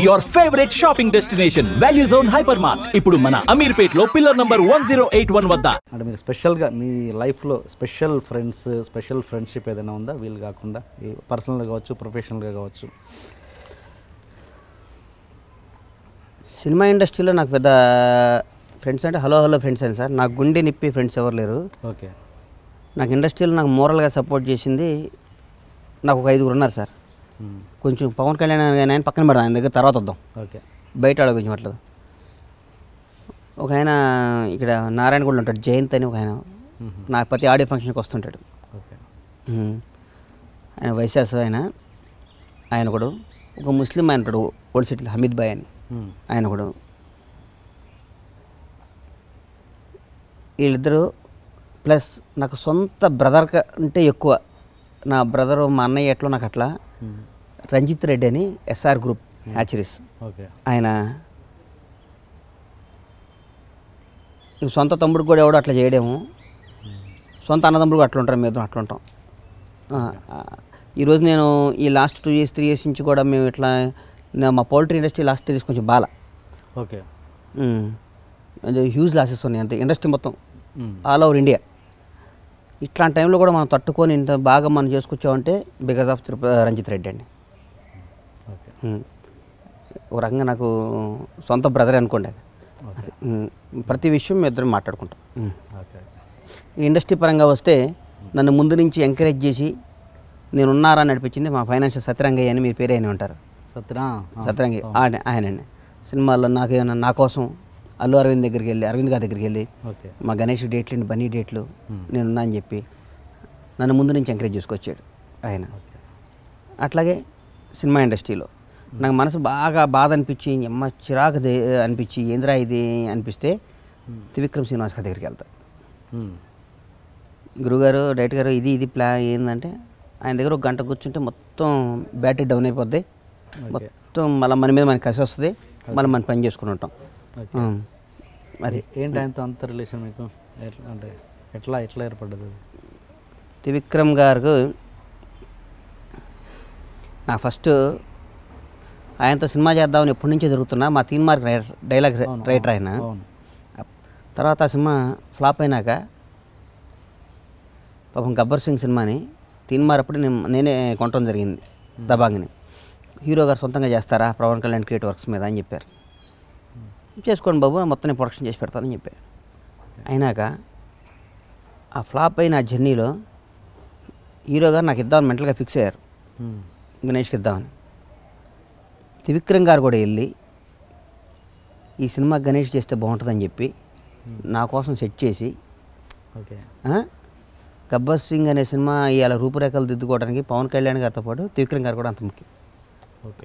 your favorite shopping destination, Value Zone Hypermart. ఇప్పుడు మన అమీర్పేట్ లో పిల్లర్ నంబర్ 1081 వద్ద. అంటే మీరు స్పెషల్గా మీ లైఫ్లో స్పెషల్ ఫ్రెండ్స్, స్పెషల్ ఫ్రెండ్షిప్ ఏదైనా ఉందా? వీళ్ళు కాకుండా పర్సనల్గా కావచ్చు, ప్రొఫెషనల్గా కావచ్చు. సినిమా ఇండస్ట్రీలో నాకు పెద్ద ఫ్రెండ్స్ అంటే హలో ఫ్రెండ్స్ అని సార్. నాకు గుండె నిప్పి ఫ్రెండ్స్ ఎవరు లేరు. ఓకే. నాకు ఇండస్ట్రీలో నాకు మోరల్గా సపోర్ట్ చేసింది నాకు ఒక 5 ఉన్నారు సార్. కొంచెం పవన్ కళ్యాణ్ ఆయన పక్కన పెడదాం, ఆయన దగ్గర తర్వాత వద్దాం. ఓకే. బయట ఆడ కొంచెం అట్లా ఒక ఆయన ఇక్కడ నారాయణగూడలో ఉంటాడు, జయంత్ అని ఒక ఆయన. నా ప్రతి ఆడియో ఫంక్షన్కి వస్తుంటాడు. ఓకే. ఆయన వైశాస్ ఆయన కూడా ఒక ముస్లిం ఆయన ఉంటాడు, ఓల్డ్ సిటీలో హమీద్ భాయ్ అని, ఆయన కూడా. వీళ్ళిద్దరూ ప్లస్ నాకు సొంత బ్రదర్ అంటే ఎక్కువ. నా బ్రదరు మా అన్నయ్య ఎట్లో నాకు అట్లా. రంజిత్ రెడ్డి అని ఎస్ఆర్ గ్రూప్ హ్యాచరీస్, ఓకే. ఆయన సొంత తమ్ముడు కూడా ఎవడో అట్లా చేయడము, సొంత అన్నదమ్ముడు అట్లా ఉంటారు, మేము అట్లా ఉంటాం. ఈరోజు నేను ఈ లాస్ట్ 2 years 3 years నుంచి కూడా మేము ఇట్లా మా పౌల్ట్రీ ఇండస్ట్రీ లాస్ట్ 3 years కొంచెం బాగా. ఓకే. హ్యూజ్ లాసెస్ ఉన్నాయి అంతే ఇండస్ట్రీ మొత్తం ఆల్ ఓవర్ ఇండియా. ఇట్లాంటి టైంలో కూడా మనం తట్టుకొని ఇంత బాగా మనం చేసుకొచ్చామంటే బికాస్ ఆఫ్ రంజిత్ రెడ్డి అండి. ఒక రకంగా నాకు సొంత బ్రదర్ అనుకోండి. ప్రతి విషయం మేము ఇద్దరం మాట్లాడుకుంటాం. ఈ ఇండస్ట్రీ పరంగా వస్తే నన్ను ముందు నుంచి ఎంకరేజ్ చేసి నేను ఉన్నారా అని నడిపించింది మా ఫైనాన్షియల్ సత్యరంగయ్య అని, మీ పేరు అయినా ఉంటారు. సత్యరంగయ్య ఆయనండి. సినిమాల్లో నాకేమన్నా నా కోసం అరవింద్ గారి దగ్గరికి వెళ్ళి మా గణేష్ డేట్లు, బన్నీ డేట్లు నేనున్నా అని చెప్పి నన్ను ముందు నుంచి ఎంకరేజ్ చేసుకొచ్చాడు ఆయన. అట్లాగే సినిమా ఇండస్ట్రీలో నాకు మనసు బాగా బాధ అనిపించి, అమ్మ చిరాకు అనిపించి, ఏంద్రా ఇది అనిపిస్తే త్రివిక్రమ్ శ్రీనివాస్ గారి దగ్గరికి వెళ్తా. గురుగారు, డైరెక్టర్ గారు, ఇది ప్లాన్ ఏంటంటే ఆయన దగ్గర ఒక గంట కూర్చుంటే మొత్తం బ్యాటరీ డౌన్ అయిపోద్ది, మొత్తం మళ్ళీ మన మీద మనకి కసి వస్తుంది, మళ్ళీ మనం పని చేసుకుని ఉంటాం. అది ఏంటి ఆయనతో అంత రిలేషన్ మీకు? అంటే ఎట్లా ఏర్పడ్డది? త్రివిక్రమ్ గారు నా ఫస్ట్ ఆయనతో సినిమా చేద్దామని ఎప్పటి నుంచో జరుగుతున్నా. మా తీన్మార్క్ డైలాగ్ రైటర్ ఆయన. తర్వాత ఆ సినిమా ఫ్లాప్ అయినాక పాపం గబ్బర్ సింగ్ సినిమాని తీన్మార్ అప్పుడు నేనే కొనటం జరిగింది, దబాంగ్ని. హీరో గారు సొంతంగా చేస్తారా పవన్ కళ్యాణ్ క్రియేటివ్ వర్క్స్ మీద అని చెప్పారు. చేసుకోండి బాబు, మొత్తం నేను ప్రొడక్షన్ చేసి పెడతానని చెప్పారు. అయినాక ఆ ఫ్లాప్ అయిన జర్నీలో హీరో గారు నాకు ఇద్దామని మెంటల్గా ఫిక్స్ అయ్యారు, గణేష్కి ఇద్దామని. త్రివిక్రమ్ గారు కూడా వెళ్ళి ఈ సినిమా గణేష్ చేస్తే బాగుంటుందని చెప్పి నా కోసం సెట్ చేసి, గబ్బర్ సింగ్ అనే సినిమా ఇవాళ రూపురేఖలు దిద్దుకోవడానికి పవన్ కళ్యాణ్ గారితో పాటు త్రివిక్రమ్ గారు కూడా అంత ముఖ్యం.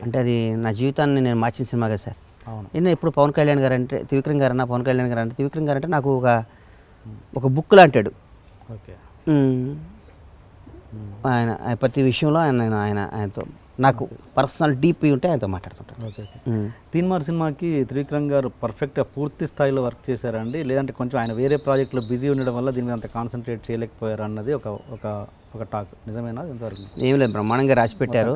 అంటే అది నా జీవితాన్ని నేను మార్చిన సినిమా కదా సార్. నేను ఇప్పుడు పవన్ కళ్యాణ్ గారు అంటే త్రివిక్రమ్ గారు అన్న, పవన్ కళ్యాణ్ గారు అంటే త్రివిక్రమ్ గారు అంటే నాకు ఒక బుక్ లాంటాడు. ఆయన ప్రతి విషయంలో ఆయనతో నాకు పర్సనల్ డీప్ ఉంటే ఆయనతో మాట్లాడుతుంటాను. తీన్మార్ సినిమాకి త్రివిక్రమ్ గారు పర్ఫెక్ట్గా పూర్తి స్థాయిలో వర్క్ చేశారండి, లేదంటే కొంచెం ఆయన వేరే ప్రాజెక్టులో బిజీ ఉండడం వల్ల దీని మీద అంత కాన్సన్ట్రేట్ చేయలేకపోయారు అన్నది ఒక టాక్. నిజమేనా? ఇంతవరకు ఏం లేదు, బ్రహ్మాండంగా రాసి పెట్టారు.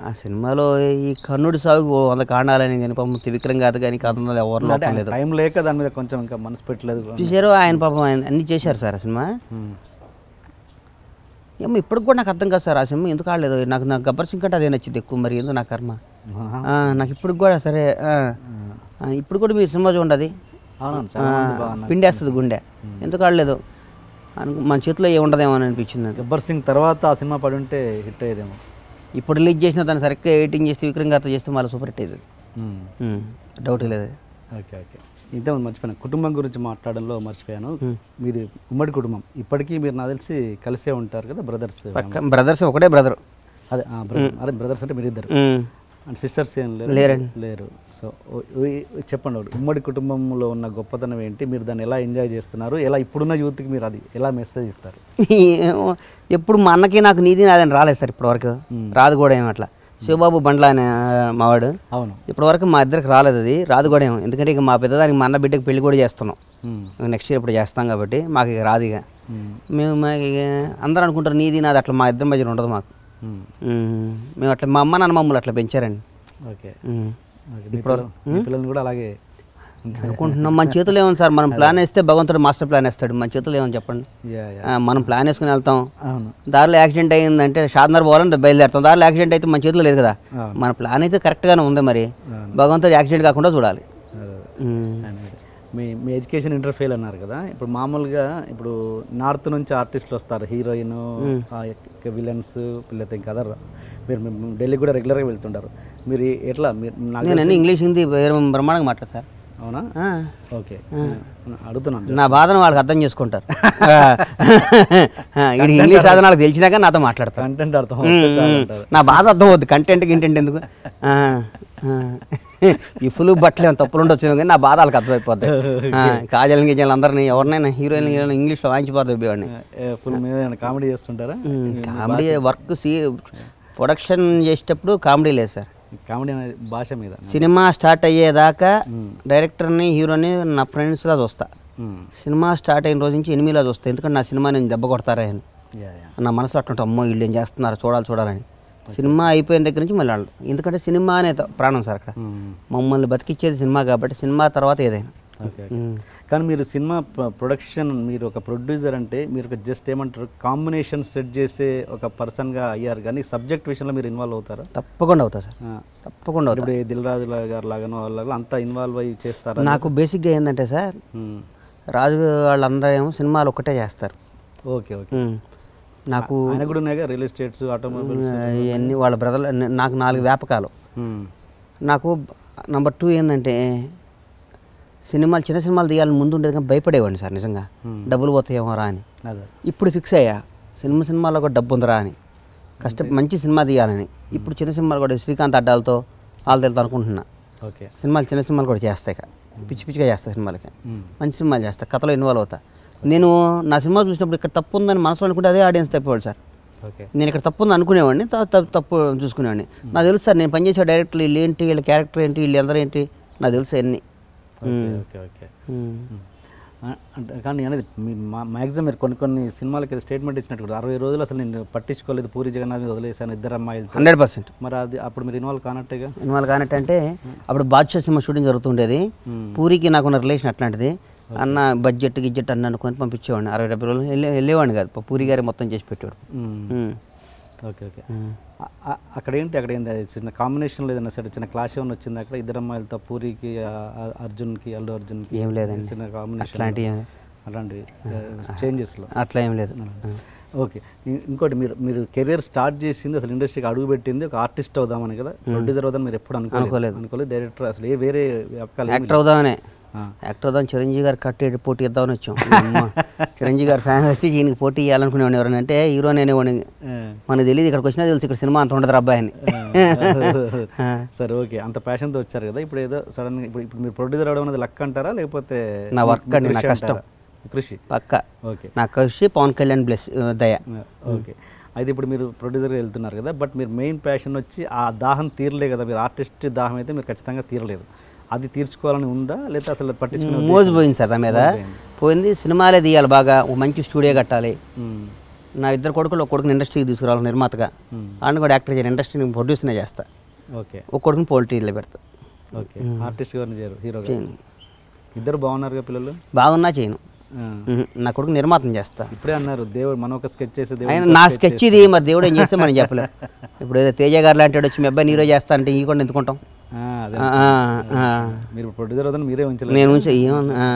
ఆ సినిమాలో ఈ కర్ణుడి సాగు 100 కాండాలని కానీ పాపం త్రివిక్రమ్ గారు కానీ కథలు ఎవరు లేదు, టైం లేక దాని మీద కొంచెం ఇంకా మనసు పెట్టలేదు. చూసారు ఆయన పాపం ఆయన అన్నీ చేశారు సార్ ఆ సినిమా. ఏమో ఇప్పటికి కూడా నాకు అర్థం కాదు సార్ ఆ సినిమా ఎందుకు ఆడలేదు. నాకు గబ్బర్ సింగ్ కంటే అదే నచ్చింది ఎక్కువ, మరి ఏందో నా కర్మ. నాకు ఇప్పటికి కూడా సరే, ఇప్పుడు కూడా మీరు సినిమా చూడండి, పిండేస్తుంది గుండె, ఎందుకు ఆడలేదు మన చేతిలో ఏముండదేమో అని అనిపించింది. గబ్బర్ సింగ్ తర్వాత ఆ సినిమా పడి ఉంటే హిట్ అయ్యేదేమో. ఇప్పుడు రిలీజ్ చేసిన దాన్ని సరిగ్గా ఎడిటింగ్ చేసి త్రివిక్రమ్ గారితో చేస్తే మళ్ళీ సూపర్ హిట్ అయ్యేది, డౌట్ లేదు. ఓకే. ఇంతే మర్చిపోయాను, కుటుంబం గురించి మాట్లాడడంలో మర్చిపోయాను. మీది ఉమ్మడి కుటుంబం, ఇప్పటికీ మీరు నాకు తెలిసి కలిసే ఉంటారు కదా? బ్రదర్స్ ఒకటే బ్రదర్. అదే బ్రదర్స్ అంటే మీరు ఇద్దరు, అండ్ సిస్టర్స్ ఏం లేరు. సో చెప్పండి, ఉమ్మడి కుటుంబంలో ఉన్న గొప్పతనం ఏంటి? మీరు దాన్ని ఎలా ఎంజాయ్ చేస్తున్నారు? ఎలా ఇప్పుడున్న యూత్కి మీరు అది ఎలా మెసేజ్ ఇస్తారు? ఎప్పుడు మా అన్నకి నాకు నీది నాదని రాలేదు సార్ ఇప్పటివరకు, రాదు కూడా ఏమో. అట్లా శివబాబు బండ్ల అనే మావాడు, అవును, ఇప్పటివరకు మా ఇద్దరికి రాలేదు, అది రాదు కూడా ఏమో. ఎందుకంటే ఇక మా పెద్దదానికి మా అన్న బిడ్డకి పెళ్లి కూడా చేస్తున్నాం, నెక్స్ట్ ఇయర్ ఇప్పుడు చేస్తాం కాబట్టి మాకు ఇక రాదు. ఇక మేము అందరూ అనుకుంటారు నీది నాది, అట్లా మా ఇద్దరి మధ్యన ఉండదు మాకు. మేము అట్లా మా అమ్మ నాన్న మమ్మల్ని అట్లా పెంచారండి. ఓకే ఉమ్. ఇప్పుడు పిల్లల్ని కూడా అలాగే అనుకుంటున్నాం. మన చేతులు ఏమని సార్, మనం ప్లాన్ వేస్తే భగవంతుడు మాస్టర్ ప్లాన్ వేస్తాడు. మన చేతులు ఏమని చెప్పండి. మనం ప్లాన్ వేసుకుని వెళ్తాం, దారిలో యాక్సిడెంట్ అయ్యిందంటే షాద్నగర్ పోవాలని బయలుదేరుతాం, దారిలో యాక్సిడెంట్ అయితే మన చేతిలో లేదు కదా. మన ప్లాన్ అయితే కరెక్ట్గానే ఉంది, మరి భగవంతుడు యాక్సిడెంట్ కాకుండా చూడాలి. మీ ఎడ్యుకేషన్ ఇంటర్ ఫెయిల్ అన్నారు కదా, ఇప్పుడు మామూలుగా ఇప్పుడు నార్త్ నుంచి ఆర్టిస్టులు వస్తారు, హీరోయిన్, విలన్స్, లేకపోతే ఇంకా అదర్. మీరు ఢిల్లీకి కూడా రెగ్యులర్గా వెళ్తుంటారు. మీరు ఎట్లా? నేను ఇంగ్లీష్ హిందీ బ్రహ్మాండంగా మాట్లాడతాను సార్. అవునా? ఓకే, అడుగుతున్నాను. నా బాధను వాళ్ళకి అర్థం చేసుకుంటారు. ఇది ఇంగ్లీష్ సాధనాలకు తెలిసినాక నాతో మాట్లాడతారు. కంటెంట్ అర్థం, నా బాధ అర్థం అవుద్ది, కంటెంట్ ఎందుకు. ఈ ఫుల్ బట్టలు ఏమైనా తప్పులు ఉండొచ్చు కానీ నా బాధ వాళ్ళకి అర్థమైపోద్ది. కాజల్ గిజల్ అందరినీ ఎవరినైనా హీరోయిన్ ఇంగ్లీష్లో వాయించిపోతుంది వాడిని. ఫుల్ మీద కామెడీ చేస్తుంటారా? కామెడీ వర్క్ ప్రొడక్షన్ చేసేటప్పుడు కామెడీ లేదు సార్. కామెడీ అనేది భాష మీద. సినిమా స్టార్ట్ అయ్యేదాకా డైరెక్టర్ని హీరోని నా ఫ్రెండ్స్లా చూస్తా. సినిమా స్టార్ట్ అయిన రోజు నుంచి ఎనిమిదిలా చూస్తా, ఎందుకంటే నా సినిమా నేను దెబ్బ కొడతారా అని నా మనసులో అట్టుంటా. అమ్మో వీళ్ళు ఏం చేస్తున్నారు చూడాలని. సినిమా అయిపోయిన దగ్గర నుంచి మళ్ళీ వాళ్ళు, ఎందుకంటే సినిమా అనే ప్రాణం సార్ అక్కడ. మమ్మల్ని బతికిచ్చేది సినిమా కాబట్టి సినిమా తర్వాత ఏదైనా. కానీ మీరు సినిమా ప్రొడక్షన్, మీరు ఒక ప్రొడ్యూసర్ అంటే మీరు జస్ట్ ఏమంటారు, కాంబినేషన్ సెట్ చేసే ఒక పర్సన్గా అయ్యారు, కానీ సబ్జెక్ట్ విషయంలో మీరు ఇన్వాల్వ్ అవుతారా? తప్పకుండా అవుతా సార్, తప్పకుండా. ఇప్పుడు దిల్ రాజు గారు లాగానో వాళ్ళ అంతా ఇన్వాల్వ్ అయ్యి చేస్తారు. నాకు బేసిక్గా ఏంటంటే సార్, రాజు వాళ్ళందరూ ఏమో సినిమాలు ఒక్కటే చేస్తారు. Okay okay. నాకు ఆయన కూడా ఉన్నాయిగా, రియల్ ఎస్టేట్స్, ఆటోమొబైల్స్, ఇవన్నీ వాళ్ళ బ్రదర్. నాకు 4 వ్యాపకాలు. నాకు నెంబర్ 2 ఏంటంటే, సినిమాలు చిన్న సినిమాలు తీయాలని ముందు ఉండేది కానీ భయపడేవాడిని సార్ నిజంగా, డబ్బులు పోతాయేమో రా అని. ఇప్పుడు ఫిక్స్ అయ్యా, సినిమాలో కూడా డబ్బు ఉందిరా అని, మంచి సినిమా తీయాలని. ఇప్పుడు చిన్న సినిమాలు కూడా శ్రీకాంత్ అడ్డాలతో వాళ్ళతో అనుకుంటున్నా. ఓకే, సినిమాలు చిన్న సినిమాలు కూడా చేస్తాయి, పిచ్చిగా చేస్తాయి సినిమాలకి, మంచి సినిమాలు చేస్తా, కథలో ఇన్వాల్వ్ అవుతా. నేను నా సినిమా చూసినప్పుడు ఇక్కడ తప్పు ఉందని మనసులో అనుకుంటే అదే ఆడియన్స్ తప్పేవాడు సార్. నేను ఇక్కడ తప్పు ఉంది అనుకునేవాడిని, తప్పు చూసుకునేవాడిని. నాకు తెలుసు సార్, నేను పనిచేసే డైరెక్టర్లు వీళ్ళు ఏంటి, వీళ్ళ క్యారెక్టర్ ఏంటి, వీళ్ళు అందరూ ఏంటి, నాకు తెలుసు అన్నీ. Okay okay. కానీ అనేది మ్యాక్సిమం మీరు కొన్ని సినిమాలకి స్టేట్మెంట్ ఇచ్చినట్టు కూడా 60 రోజులు అసలు నేను పట్టించుకోలేదు, పూరి జగన్నాథ్ మీద వదిలేసాను, 2 అమ్మాయిలు 100%. మరి అది అప్పుడు మీరు ఇన్వాల్వ్ కానట్టుగా? ఇన్వాల్వ్ కానట్టు అంటే అప్పుడు బాద్షా సినిమా షూటింగ్ జరుగుతుండేది, పూరికి నాకున్న రిలేషన్ అట్లాంటిది. అన్న బడ్జెట్ అన్న అనుకొని పంపించేవాడిని, 60-70 రోజులు వెళ్ళేవాడిని కాదు, పూరి గారి మొత్తం చేసి పెట్టాడు. Okay okay. అక్కడ ఏంటి చిన్న కాంబినేషన్లో ఏదైనా సరే చిన్న క్లాష్ ఏమైనా వచ్చింది అక్కడ, 2 అమ్మాయిలతో, పూరికి అర్జున్కి, అల్లు అర్జున్కి? ఏం లేదండి, చిన్న కాంబినేషన్ అలాంటివి చేంజెస్లో అట్లా ఏం లేదు. ఓకే. ఇంకోటి, మీరు కెరీర్ స్టార్ట్ చేసింది, అసలు ఇండస్ట్రీకి అడుగు పెట్టింది ఒక ఆర్టిస్ట్ అవుదామని కదా, ప్రొడ్యూసర్ అవుదాం మీరు ఎప్పుడు అనుకోలేదు? డైరెక్టర్ అసలు వేరే యాక్టర్ అవుదామనే, యాక్టర్ అవుదాం, చిరంజీవి గారు కట్టి పోటీ ఇద్దామని వచ్చాం. చిరంజీవి గారు ఫ్యాన్ వచ్చి ఈయనకి పోటీ ఇవ్వాలనుకునేవాడిని. ఎవరైనా అంటే హీరో నేనేవాడిని, మనకు తెలియదు, ఇక్కడికి వచ్చినా తెలుసు ఇక్కడ సినిమా అంత ఉండదు అబ్బాయిని. సరే ఓకే, అంత ప్యాషన్తో వచ్చారు కదా, ఇప్పుడు ఏదో సడన్గా ఇప్పుడు మీరు ప్రొడ్యూసర్ అవడం అనేది లక్ అంటారా, లేకపోతే నా వర్క్ అండి, నా కష్టం, కృషి పక్క? ఓకే, నా కృషి, పవన్ కళ్యాణ్ బ్లెస్ దయ. ఓకే. అయితే ఇప్పుడు మీరు ప్రొడ్యూసర్గా వెళ్తున్నారు కదా, బట్ మీరు మెయిన్ ప్యాషన్ వచ్చి ఆ దాహం తీరలే కదా, మీరు ఆర్టిస్ట్ దాహం అయితే మీరు ఖచ్చితంగా తీరలేదు, అది తీర్చుకోవాలని ఉందా, లేదా అసలు పట్టించుకుని మోసపోయింది సార్ దాని మీద పోయింది. సినిమాలే తీయాలి, బాగా మంచి స్టూడియో కట్టాలి. నా 2 కొడుకులు, ఒక కొడుకుని ఇండస్ట్రీకి తీసుకురావాలి నిర్మాతగా, ఆయన కూడా యాక్టర్ చేయాలి, ఇండస్ట్రీని ప్రొడ్యూస్నే చేస్తా. ఓకే. ఒక కొడుకుని పోల్ట్రీలో పెడతా. ఓకే. ఆర్టిస్ట్ గారిని చేయరు, హీరో? ఇద్దరు బాగున్నారుగా పిల్లలు? బాగున్నా చేయను, నా కొడుకు నిర్మాతం చేస్తా. ఇప్పుడే అన్నారు దేవుడు, మనం ఒక స్కెచ్ చేసే ఆయన నా స్కెచ్ ఇది, మరి దేవుడు ఏం చేస్తే మనం చెప్పలేదు. ఇప్పుడు ఏదో తేజ గారు లాంటి వచ్చి మీ అబ్బాయి హీరో చేస్తా అంటే ఈ కూడా ఎందుకుంటాం? మీరు ప్రొడ్యూసర్ అవుతాను, మీరే ఉంచలేదు. నేను ఉంచే ఏమన్నా